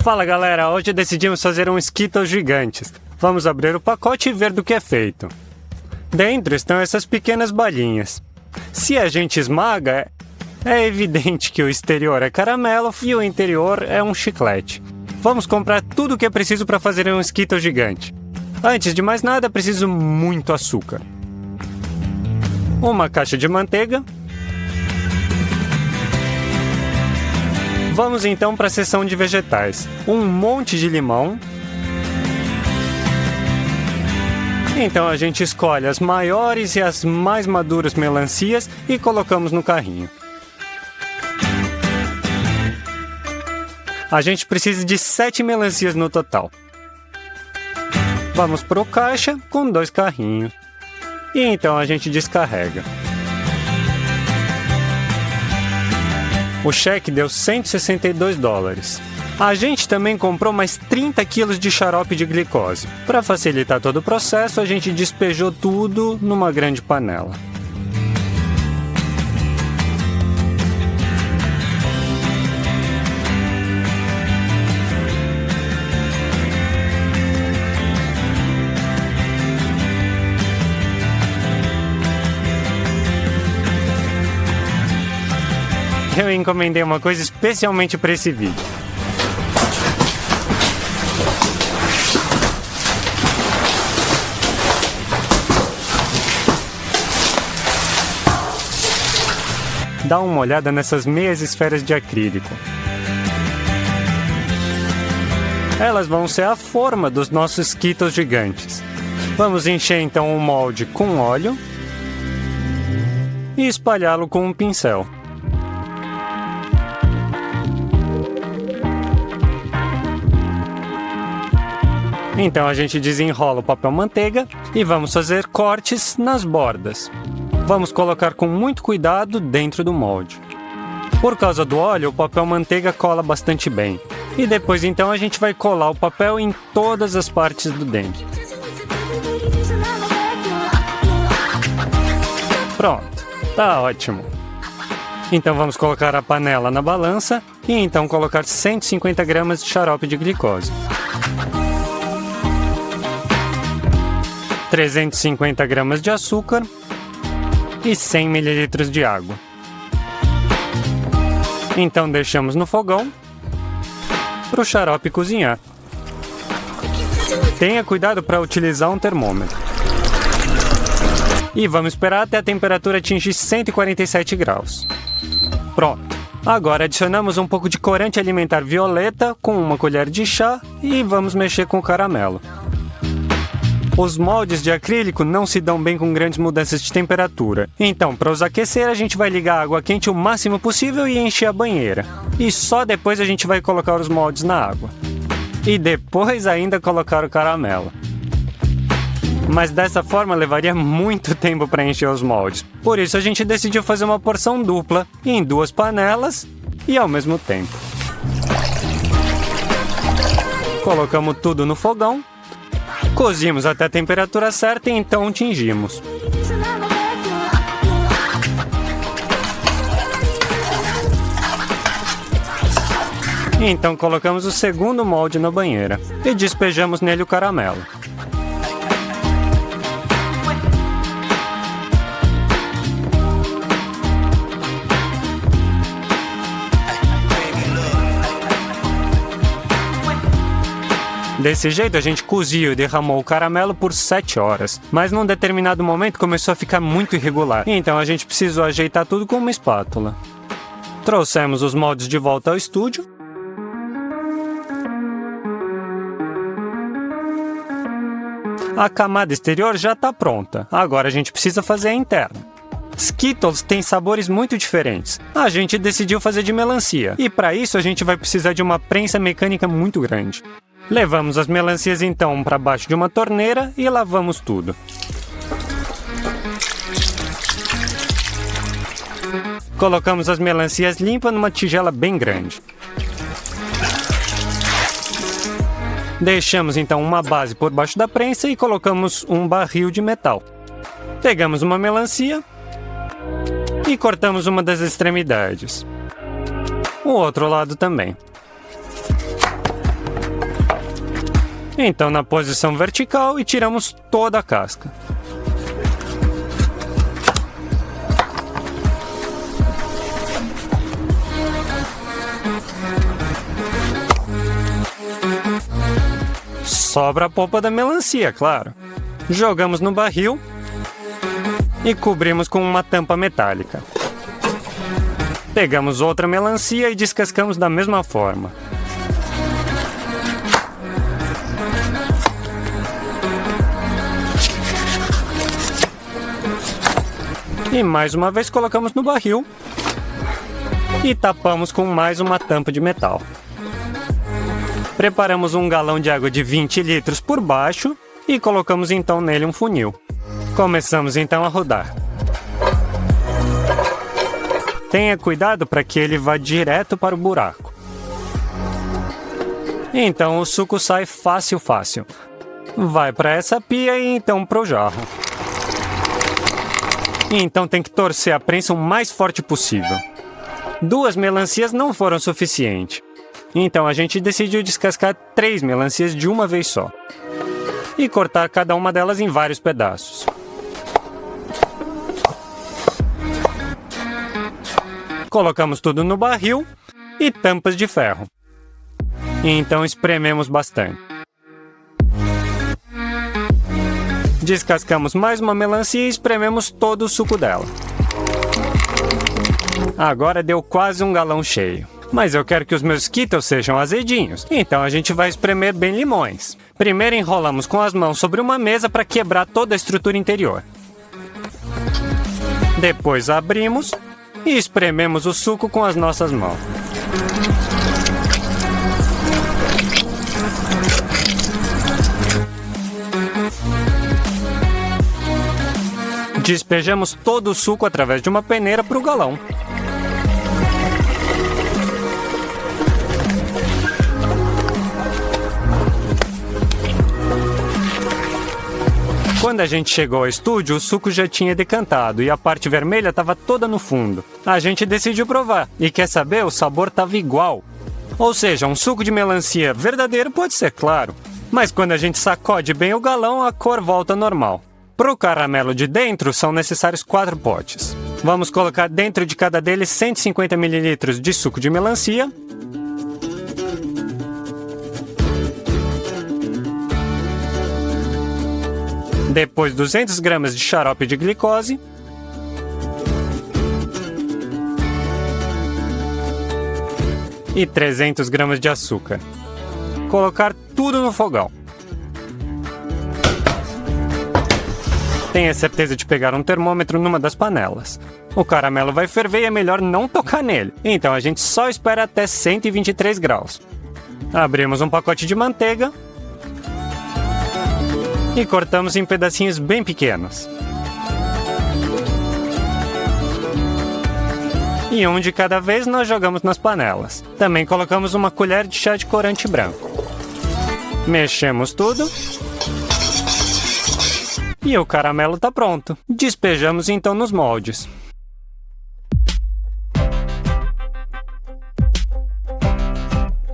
Fala galera, hoje decidimos fazer um Skittles gigantes. Vamos abrir o pacote e ver do que é feito. Dentro estão essas pequenas balinhas. Se a gente esmaga, é evidente que o exterior é caramelo e o interior é um chiclete. Vamos comprar tudo o que é preciso para fazer um Skittles gigante. Antes de mais nada, preciso muito açúcar. Uma caixa de manteiga. Vamos então para a seção de vegetais. Um monte de limão. Então a gente escolhe as maiores e as mais maduras melancias e colocamos no carrinho. A gente precisa de 7 melancias no total. Vamos para o caixa com 2 carrinhos. E então a gente descarrega. O cheque deu $162. A gente também comprou mais 30 quilos de xarope de glicose. Para facilitar todo o processo, a gente despejou tudo numa grande panela. Eu encomendei uma coisa especialmente para esse vídeo. Dá uma olhada nessas meias esferas de acrílico. Elas vão ser a forma dos nossos Skittles gigantes. Vamos encher então o molde com óleo e espalhá-lo com um pincel. Então a gente desenrola o papel manteiga e vamos fazer cortes nas bordas. Vamos colocar com muito cuidado dentro do molde. Por causa do óleo, o papel manteiga cola bastante bem. E depois então a gente vai colar o papel em todas as partes do dente. Pronto, tá ótimo. Então vamos colocar a panela na balança e então colocar 150 gramas de xarope de glicose. 350 gramas de açúcar e 100 ml de água. Então deixamos no fogão para o xarope cozinhar. Tenha cuidado para utilizar um termômetro. E vamos esperar até a temperatura atingir 147 graus. Pronto. Agora adicionamos um pouco de corante alimentar violeta com uma colher de chá e vamos mexer com o caramelo. Os moldes de acrílico não se dão bem com grandes mudanças de temperatura. Então, para os aquecer, a gente vai ligar a água quente o máximo possível e encher a banheira. E só depois a gente vai colocar os moldes na água. E depois ainda colocar o caramelo. Mas dessa forma levaria muito tempo para encher os moldes. Por isso a gente decidiu fazer uma porção dupla, em 2 panelas e ao mesmo tempo. Colocamos tudo no fogão. Cozimos até a temperatura certa e então tingimos. Então colocamos o segundo molde na banheira e despejamos nele o caramelo. Desse jeito a gente coziu e derramou o caramelo por 7 horas, mas num determinado momento começou a ficar muito irregular, então a gente precisou ajeitar tudo com uma espátula. Trouxemos os moldes de volta ao estúdio. A camada exterior já está pronta, agora a gente precisa fazer a interna. Skittles tem sabores muito diferentes. A gente decidiu fazer de melancia, e para isso a gente vai precisar de uma prensa mecânica muito grande. Levamos as melancias então para baixo de uma torneira e lavamos tudo. Colocamos as melancias limpas numa tigela bem grande. Deixamos então uma base por baixo da prensa e colocamos um barril de metal. Pegamos uma melancia e cortamos uma das extremidades. O outro lado também. Então, na posição vertical, e tiramos toda a casca. Sobra a polpa da melancia, claro. Jogamos no barril e cobrimos com uma tampa metálica. Pegamos outra melancia e descascamos da mesma forma. E mais uma vez colocamos no barril e tapamos com mais uma tampa de metal. Preparamos um galão de água de 20 litros por baixo e colocamos então nele um funil. Começamos então a rodar. Tenha cuidado para que ele vá direto para o buraco. Então o suco sai fácil. Vai para essa pia e então para o jarro. Então tem que torcer a prensa o mais forte possível. 2 melancias não foram suficientes. Então a gente decidiu descascar 3 melancias de uma vez só. E cortar cada uma delas em vários pedaços. Colocamos tudo no barril e tampas de ferro. E então esprememos bastante. Descascamos mais uma melancia e esprememos todo o suco dela. Agora deu quase um galão cheio. Mas eu quero que os meus Skittles sejam azedinhos. Então a gente vai espremer bem limões. Primeiro enrolamos com as mãos sobre uma mesa para quebrar toda a estrutura interior. Depois abrimos e esprememos o suco com as nossas mãos. Despejamos todo o suco através de uma peneira para o galão. Quando a gente chegou ao estúdio, o suco já tinha decantado e a parte vermelha estava toda no fundo. A gente decidiu provar e quer saber, o sabor estava igual. Ou seja, um suco de melancia verdadeiro pode ser claro, mas quando a gente sacode bem o galão, a cor volta ao normal. Para o caramelo de dentro, são necessários 4 potes. Vamos colocar dentro de cada deles 150 ml de suco de melancia, depois 200 gramas de xarope de glicose, e 300 gramas de açúcar. Colocar tudo no fogão. Tenha certeza de pegar um termômetro numa das panelas. O caramelo vai ferver e é melhor não tocar nele. Então a gente só espera até 123 graus. Abrimos um pacote de manteiga e cortamos em pedacinhos bem pequenos. E um de cada vez nós jogamos nas panelas. Também colocamos uma colher de chá de corante branco. Mexemos tudo. E o caramelo está pronto. Despejamos então nos moldes.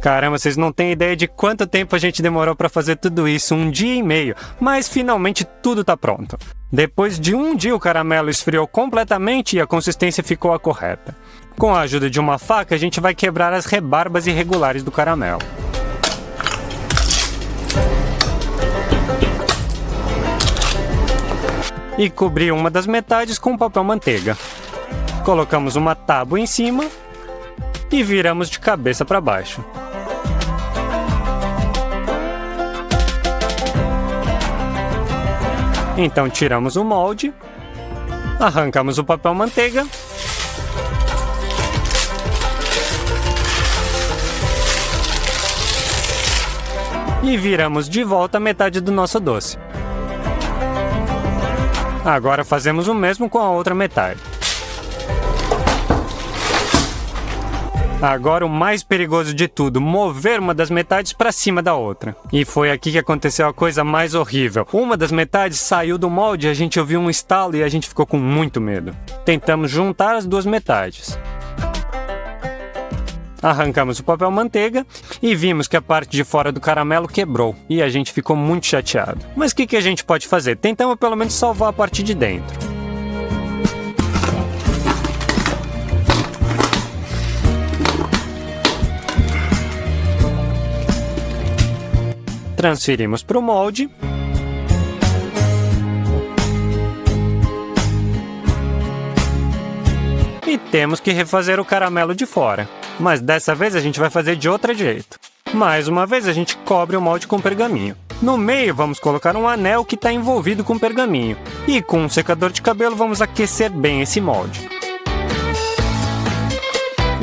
Caramba, vocês não têm ideia de quanto tempo a gente demorou para fazer tudo isso, 1 dia e meio, mas finalmente tudo está pronto. Depois de 1 dia o caramelo esfriou completamente e a consistência ficou a correta. Com a ajuda de uma faca a gente vai quebrar as rebarbas irregulares do caramelo. E cobrir uma das metades com papel manteiga. Colocamos uma tábua em cima e viramos de cabeça para baixo. Então tiramos o molde, arrancamos o papel manteiga e viramos de volta a metade do nosso doce. Agora fazemos o mesmo com a outra metade. Agora o mais perigoso de tudo, mover uma das metades para cima da outra. E foi aqui que aconteceu a coisa mais horrível. Uma das metades saiu do molde, a gente ouviu um estalo e a gente ficou com muito medo. Tentamos juntar as duas metades. Arrancamos o papel manteiga e vimos que a parte de fora do caramelo quebrou e a gente ficou muito chateado. Mas o que a gente pode fazer? Tentamos pelo menos salvar a parte de dentro. Transferimos para o molde. E temos que refazer o caramelo de fora. Mas dessa vez a gente vai fazer de outro jeito. Mais uma vez a gente cobre o molde com pergaminho. No meio vamos colocar um anel que está envolvido com pergaminho. E com um secador de cabelo vamos aquecer bem esse molde.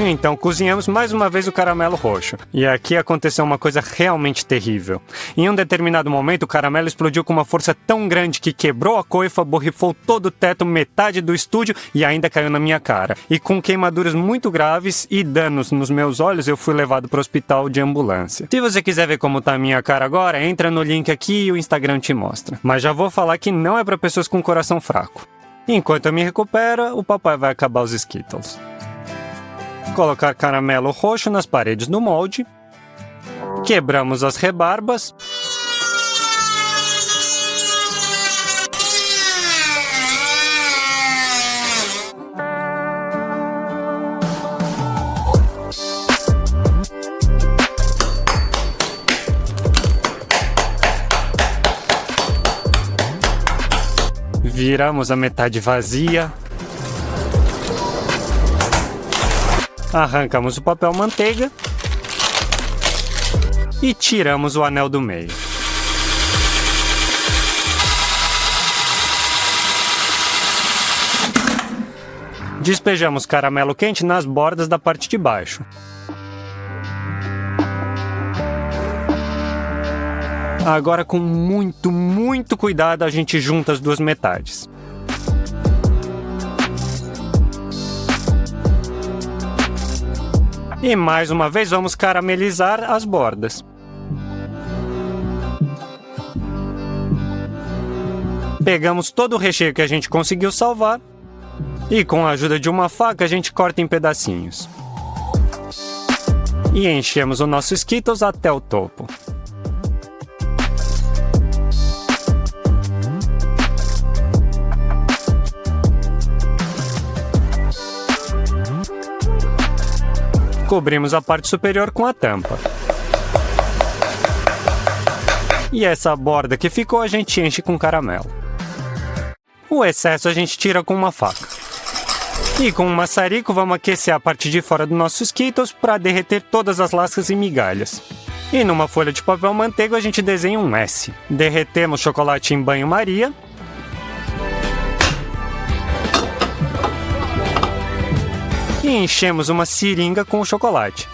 Então cozinhamos mais uma vez o caramelo roxo. E aqui aconteceu uma coisa realmente terrível. Em um determinado momento o caramelo explodiu com uma força tão grande que quebrou a coifa, borrifou todo o teto, metade do estúdio e ainda caiu na minha cara. E com queimaduras muito graves e danos nos meus olhos, eu fui levado para o hospital de ambulância. Se você quiser ver como tá a minha cara agora, entra no link aqui e o Instagram te mostra. Mas já vou falar que não é para pessoas com coração fraco. Enquanto eu me recupero, o papai vai acabar os Skittles. Colocar caramelo roxo nas paredes do molde. Quebramos as rebarbas. Viramos a metade vazia. Arrancamos o papel manteiga e tiramos o anel do meio. Despejamos caramelo quente nas bordas da parte de baixo. Agora, com muito cuidado, a gente junta as duas metades. E mais uma vez vamos caramelizar as bordas. Pegamos todo o recheio que a gente conseguiu salvar e com a ajuda de uma faca a gente corta em pedacinhos. E enchemos o nosso Skittles até o topo. Cobrimos a parte superior com a tampa. E essa borda que ficou a gente enche com caramelo. O excesso a gente tira com uma faca. E com um maçarico vamos aquecer a parte de fora do nosso Skittles para derreter todas as lascas e migalhas. E numa folha de papel manteiga a gente desenha um S. Derretemos chocolate em banho-maria. E enchemos uma seringa com o chocolate.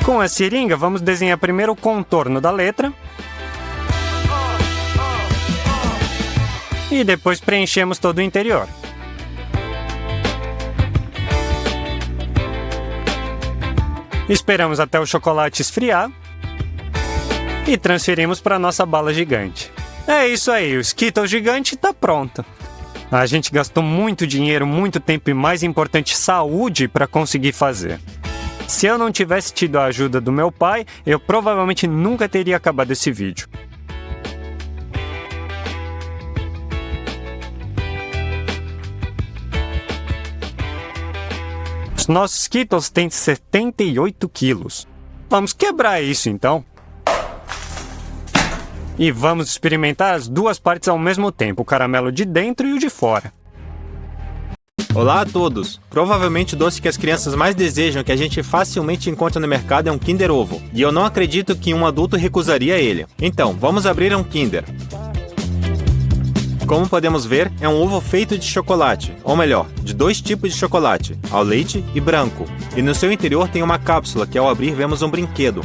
Com a seringa, vamos desenhar primeiro o contorno da letra. E depois preenchemos todo o interior. Esperamos até o chocolate esfriar. E transferimos para a nossa bala gigante. É isso aí, o Skittles gigante está pronto. A gente gastou muito dinheiro, muito tempo e, mais importante, saúde para conseguir fazer. Se eu não tivesse tido a ajuda do meu pai, eu provavelmente nunca teria acabado esse vídeo. Os nossos Skittles têm 78 quilos. Vamos quebrar isso então. E vamos experimentar as duas partes ao mesmo tempo, o caramelo de dentro e o de fora. Olá a todos! Provavelmente o doce que as crianças mais desejam que a gente facilmente encontra no mercado é um Kinder Ovo. E eu não acredito que um adulto recusaria ele. Então, vamos abrir um Kinder. Como podemos ver, é um ovo feito de chocolate, ou melhor, de dois tipos de chocolate, ao leite e branco. E no seu interior tem uma cápsula que ao abrir vemos um brinquedo.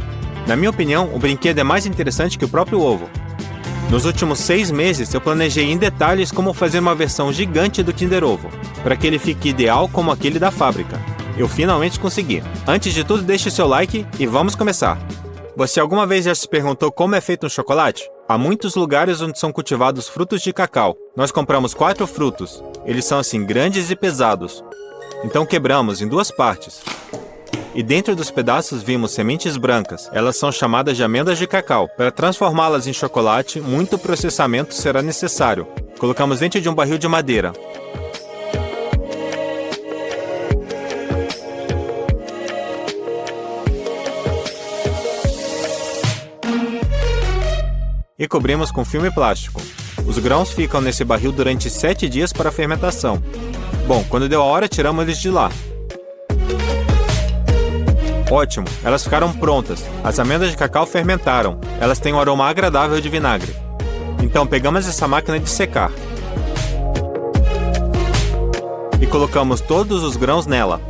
Na minha opinião, o brinquedo é mais interessante que o próprio ovo. Nos últimos 6 meses, eu planejei em detalhes como fazer uma versão gigante do Kinder Ovo, para que ele fique ideal como aquele da fábrica. Eu finalmente consegui. Antes de tudo, deixe seu like e vamos começar! Você alguma vez já se perguntou como é feito um chocolate? Há muitos lugares onde são cultivados frutos de cacau. Nós compramos 4 frutos. Eles são assim grandes e pesados. Então quebramos em 2 partes. E dentro dos pedaços vimos sementes brancas. Elas são chamadas de amêndoas de cacau. Para transformá-las em chocolate, muito processamento será necessário. Colocamos dentro de um barril de madeira. E cobrimos com filme plástico. Os grãos ficam nesse barril durante 7 dias para a fermentação. Bom, quando deu a hora, tiramos eles de lá. Ótimo, elas ficaram prontas. As amêndoas de cacau fermentaram. Elas têm um aroma agradável de vinagre. Então pegamos essa máquina de secar. E colocamos todos os grãos nela.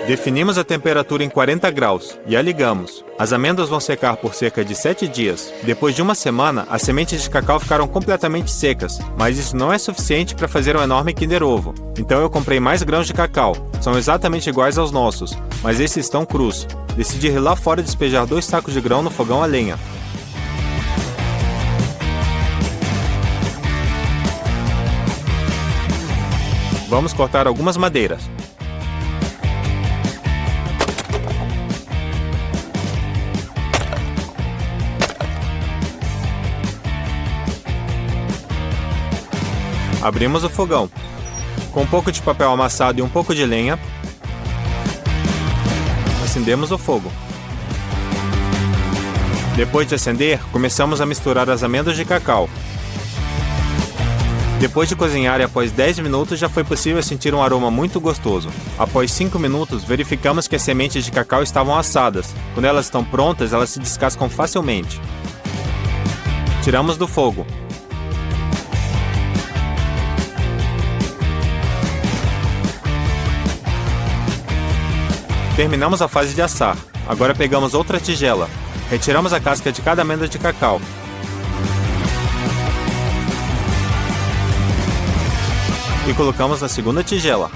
Definimos a temperatura em 40 graus e a ligamos. As amêndoas vão secar por cerca de 7 dias. Depois de uma semana, as sementes de cacau ficaram completamente secas, mas isso não é suficiente para fazer um enorme Kinder Ovo. Então eu comprei mais grãos de cacau. São exatamente iguais aos nossos, mas esses estão crus. Decidi ir lá fora e despejar 2 sacos de grão no fogão a lenha. Vamos cortar algumas madeiras. Abrimos o fogão. Com um pouco de papel amassado e um pouco de lenha, acendemos o fogo. Depois de acender, começamos a misturar as amêndoas de cacau. Depois de cozinhar e após 10 minutos, já foi possível sentir um aroma muito gostoso. Após 5 minutos, verificamos que as sementes de cacau estavam assadas. Quando elas estão prontas, elas se descascam facilmente. Tiramos do fogo. Terminamos a fase de assar. Agora pegamos outra tigela. Retiramos a casca de cada amêndoa de cacau. E colocamos na segunda tigela.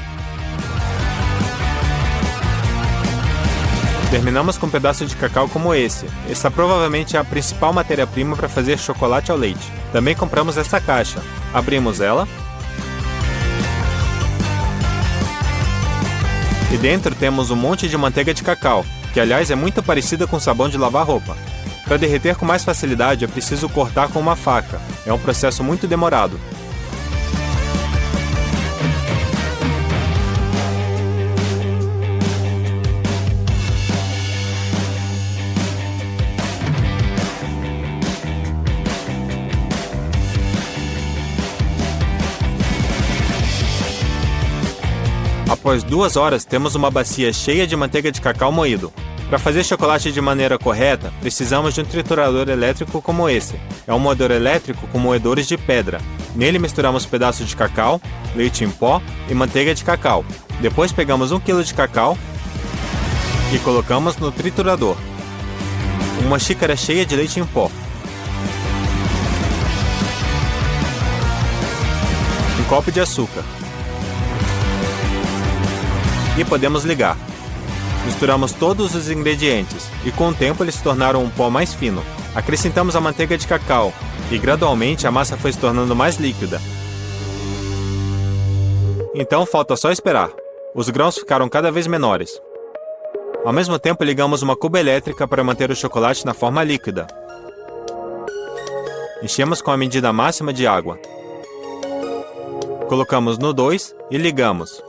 Terminamos com um pedaço de cacau como esse. Essa provavelmente é a principal matéria-prima para fazer chocolate ao leite. Também compramos essa caixa. Abrimos ela. E dentro temos um monte de manteiga de cacau, que aliás é muito parecida com sabão de lavar roupa. Para derreter com mais facilidade é preciso cortar com uma faca. É um processo muito demorado. Após 2 horas, temos uma bacia cheia de manteiga de cacau moído. Para fazer chocolate de maneira correta, precisamos de um triturador elétrico como esse. É um moedor elétrico com moedores de pedra. Nele misturamos pedaços de cacau, leite em pó e manteiga de cacau. Depois pegamos 1 kg de cacau e colocamos no triturador. Uma xícara cheia de leite em pó. Um copo de açúcar. E podemos ligar. Misturamos todos os ingredientes e com o tempo eles se tornaram um pó mais fino. Acrescentamos a manteiga de cacau e gradualmente a massa foi se tornando mais líquida. Então falta só esperar. Os grãos ficaram cada vez menores. Ao mesmo tempo ligamos uma cuba elétrica para manter o chocolate na forma líquida. Enchemos com a medida máxima de água. Colocamos no 2 e ligamos.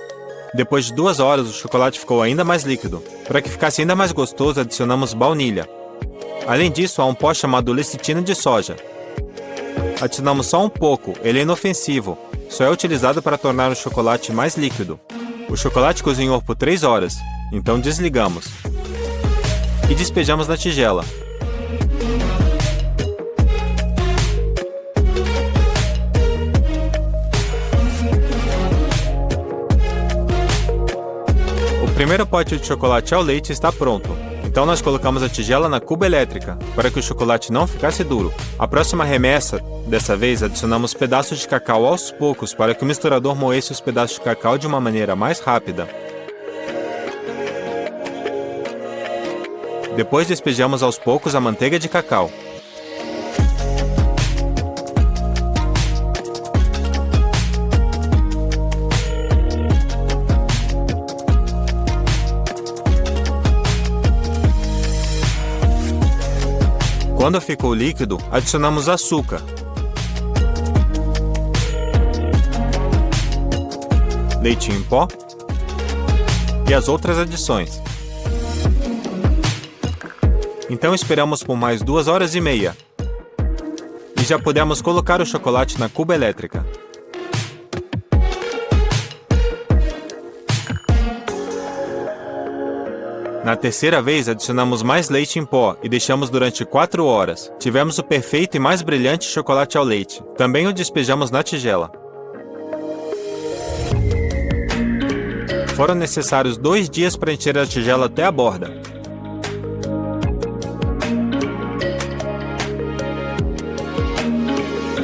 Depois de 2 horas, o chocolate ficou ainda mais líquido. Para que ficasse ainda mais gostoso, adicionamos baunilha. Além disso, há um pó chamado lecitina de soja. Adicionamos só um pouco, ele é inofensivo. Só é utilizado para tornar o chocolate mais líquido. O chocolate cozinhou por 3 horas, então desligamos. E despejamos na tigela. O primeiro pote de chocolate ao leite está pronto. Então nós colocamos a tigela na cuba elétrica, para que o chocolate não ficasse duro. A próxima remessa, dessa vez adicionamos pedaços de cacau aos poucos para que o misturador moesse os pedaços de cacau de uma maneira mais rápida. Depois despejamos aos poucos a manteiga de cacau. Quando ficou líquido, adicionamos açúcar, leite em pó e as outras adições. Então esperamos por mais 2 horas e meia. E já podemos colocar o chocolate na cuba elétrica. Na terceira vez, adicionamos mais leite em pó e deixamos durante 4 horas. Tivemos o perfeito e mais brilhante chocolate ao leite. Também o despejamos na tigela. Foram necessários 2 dias para encher a tigela até a borda.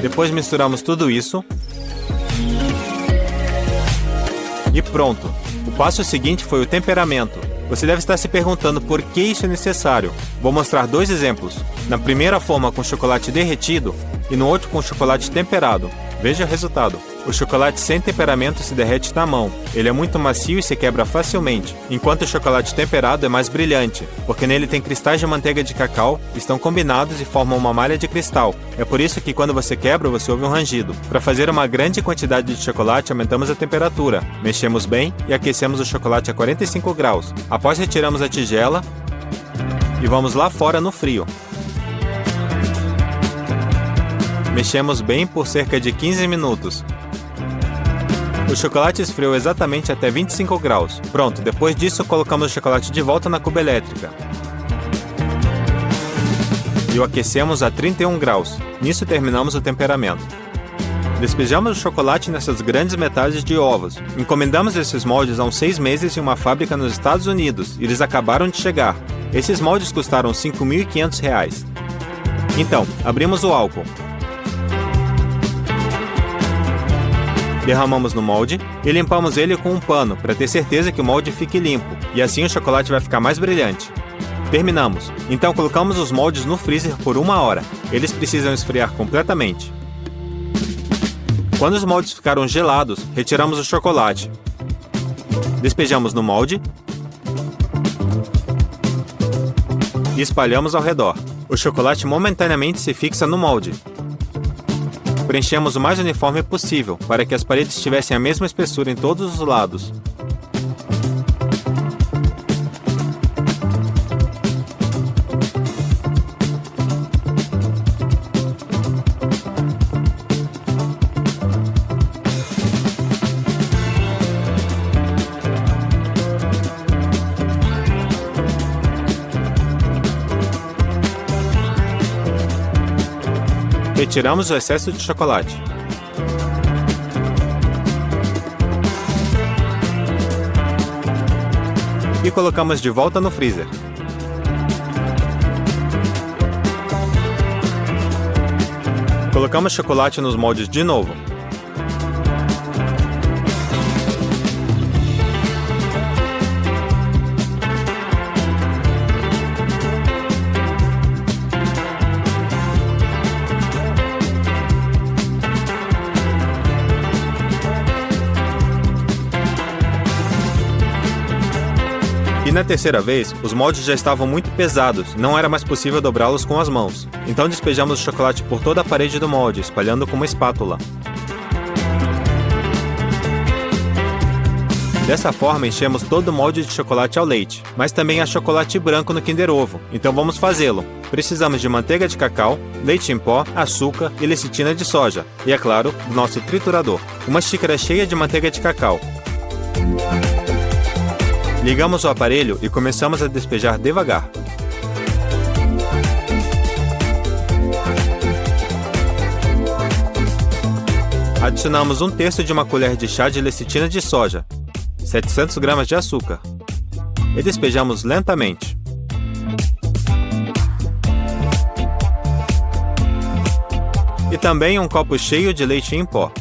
Depois misturamos tudo isso. E pronto! O passo seguinte foi o temperamento. Você deve estar se perguntando por que isso é necessário. Vou mostrar 2 exemplos. Na primeira forma com chocolate derretido e no outro com chocolate temperado. Veja o resultado. O chocolate sem temperamento se derrete na mão. Ele é muito macio e se quebra facilmente, enquanto o chocolate temperado é mais brilhante, porque nele tem cristais de manteiga de cacau, estão combinados e formam uma malha de cristal. É por isso que quando você quebra, você ouve um rangido. Para fazer uma grande quantidade de chocolate, aumentamos a temperatura, mexemos bem e aquecemos o chocolate a 45 graus. Após retiramos a tigela e vamos lá fora no frio. Mexemos bem por cerca de 15 minutos. O chocolate esfriou exatamente até 25 graus. Pronto, depois disso colocamos o chocolate de volta na cuba elétrica. E o aquecemos a 31 graus. Nisso terminamos o temperamento. Despejamos o chocolate nessas grandes metades de ovos. Encomendamos esses moldes há uns 6 meses em uma fábrica nos Estados Unidos e eles acabaram de chegar. Esses moldes custaram R$ 5.500. Então, abrimos o álcool. Derramamos no molde e limpamos ele com um pano para ter certeza que o molde fique limpo, e assim o chocolate vai ficar mais brilhante. Terminamos. Então colocamos os moldes no freezer por 1 hora. Eles precisam esfriar completamente. Quando os moldes ficaram gelados, retiramos o chocolate. Despejamos no molde e espalhamos ao redor. O chocolate momentaneamente se fixa no molde. Preenchemos o mais uniforme possível, para que as paredes tivessem a mesma espessura em todos os lados. Retiramos o excesso de chocolate. E colocamos de volta no freezer. Colocamos chocolate nos moldes de novo. E na terceira vez, os moldes já estavam muito pesados, não era mais possível dobrá-los com as mãos. Então despejamos o chocolate por toda a parede do molde, espalhando com uma espátula. Dessa forma, enchemos todo o molde de chocolate ao leite, mas também há chocolate branco no Kinder Ovo, então vamos fazê-lo. Precisamos de manteiga de cacau, leite em pó, açúcar e lecitina de soja, e é claro, do nosso triturador. Uma xícara cheia de manteiga de cacau. Ligamos o aparelho e começamos a despejar devagar. Adicionamos 1/3 de uma colher de chá de lecitina de soja, 700 gramas de açúcar, e despejamos lentamente. E também um copo cheio de leite em pó.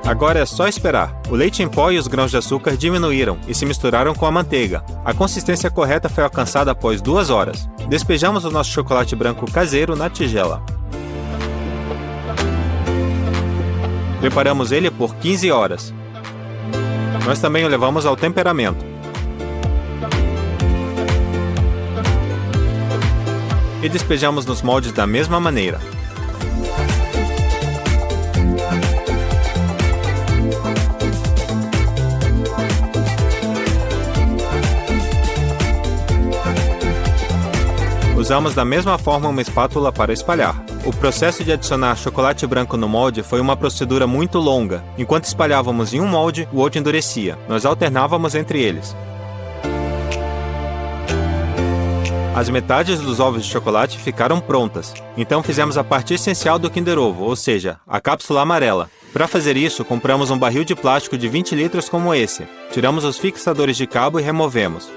Agora é só esperar. O leite em pó e os grãos de açúcar diminuíram e se misturaram com a manteiga. A consistência correta foi alcançada após 2 horas. Despejamos o nosso chocolate branco caseiro na tigela. Preparamos ele por 15 horas. Nós também o levamos ao temperamento. E despejamos nos moldes da mesma maneira. Usamos da mesma forma uma espátula para espalhar. O processo de adicionar chocolate branco no molde foi uma procedura muito longa. Enquanto espalhávamos em um molde, o outro endurecia. Nós alternávamos entre eles. As metades dos ovos de chocolate ficaram prontas. Então fizemos a parte essencial do Kinder Ovo, ou seja, a cápsula amarela. Para fazer isso, compramos um barril de plástico de 20 litros como esse. Tiramos os fixadores de cabo e removemos.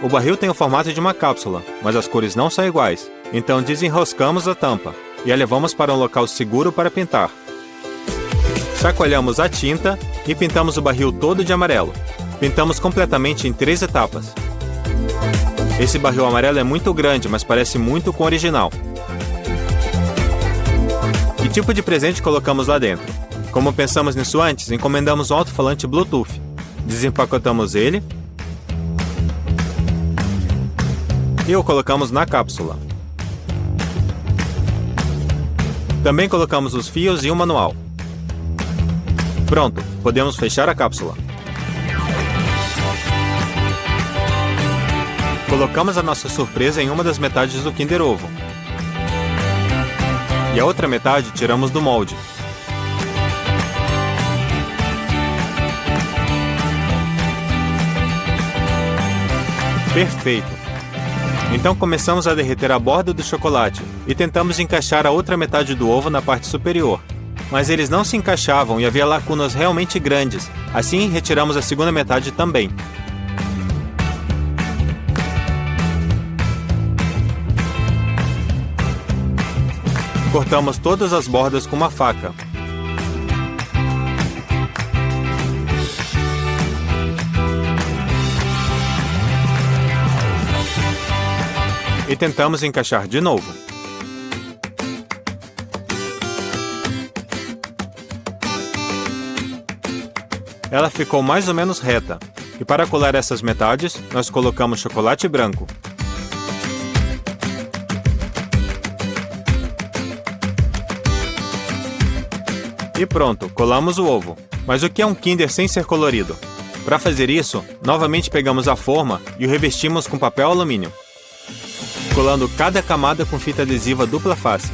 O barril tem o formato de uma cápsula, mas as cores não são iguais. Então desenroscamos a tampa e a levamos para um local seguro para pintar. Chacoalhamos a tinta e pintamos o barril todo de amarelo. Pintamos completamente em 3 etapas. Esse barril amarelo é muito grande, mas parece muito com o original. Que tipo de presente colocamos lá dentro? Como pensamos nisso antes, encomendamos um alto-falante Bluetooth. Desempacotamos ele e o colocamos na cápsula. Também colocamos os fios e um manual. Pronto, podemos fechar a cápsula. Colocamos a nossa surpresa em uma das metades do Kinder Ovo. E a outra metade tiramos do molde. Perfeito! Então começamos a derreter a borda do chocolate e tentamos encaixar a outra metade do ovo na parte superior. Mas eles não se encaixavam e havia lacunas realmente grandes. Assim, retiramos a segunda metade também. Cortamos todas as bordas com uma faca. E tentamos encaixar de novo. Ela ficou mais ou menos reta. E para colar essas metades, nós colocamos chocolate branco. E pronto, colamos o ovo. Mas o que é um Kinder sem ser colorido? Para fazer isso, novamente pegamos a forma e o revestimos com papel alumínio, colando cada camada com fita adesiva dupla face.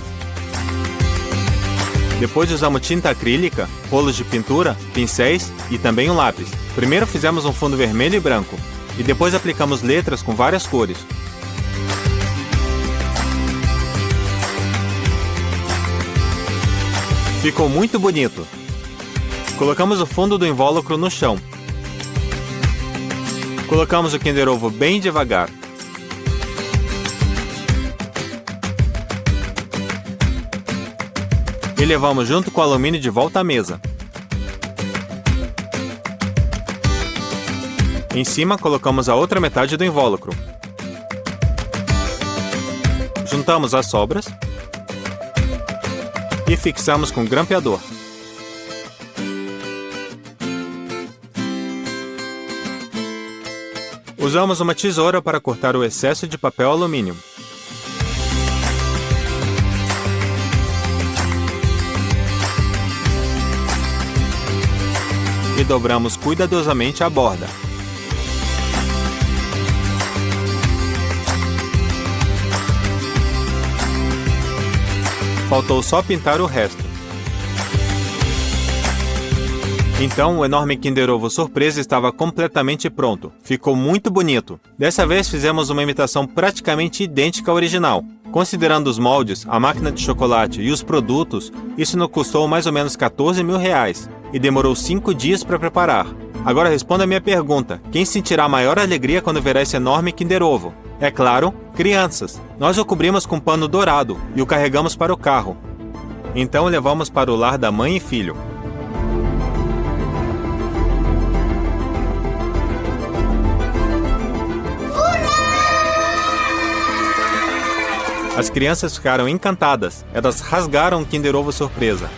Depois usamos tinta acrílica, rolos de pintura, pincéis e também um lápis. Primeiro fizemos um fundo vermelho e branco, e depois aplicamos letras com várias cores. Ficou muito bonito. Colocamos o fundo do invólucro no chão. Colocamos o Kinder Ovo bem devagar. E levamos junto com o alumínio de volta à mesa. Em cima, colocamos a outra metade do invólucro. Juntamos as sobras e fixamos com grampeador. Usamos uma tesoura para cortar o excesso de papel alumínio. E dobramos cuidadosamente a borda. Faltou só pintar o resto. Então, o enorme Kinder Ovo surpresa estava completamente pronto. Ficou muito bonito. Dessa vez fizemos uma imitação praticamente idêntica ao original. Considerando os moldes, a máquina de chocolate e os produtos, isso nos custou mais ou menos R$14.000 e demorou 5 dias para preparar. Agora responda a minha pergunta: quem sentirá maior alegria quando verá esse enorme Kinder Ovo? É claro, crianças. Nós o cobrimos com pano dourado e o carregamos para o carro. Então o levamos para o lar da mãe e filho. As crianças ficaram encantadas. Elas rasgaram o Kinder Ovo surpresa.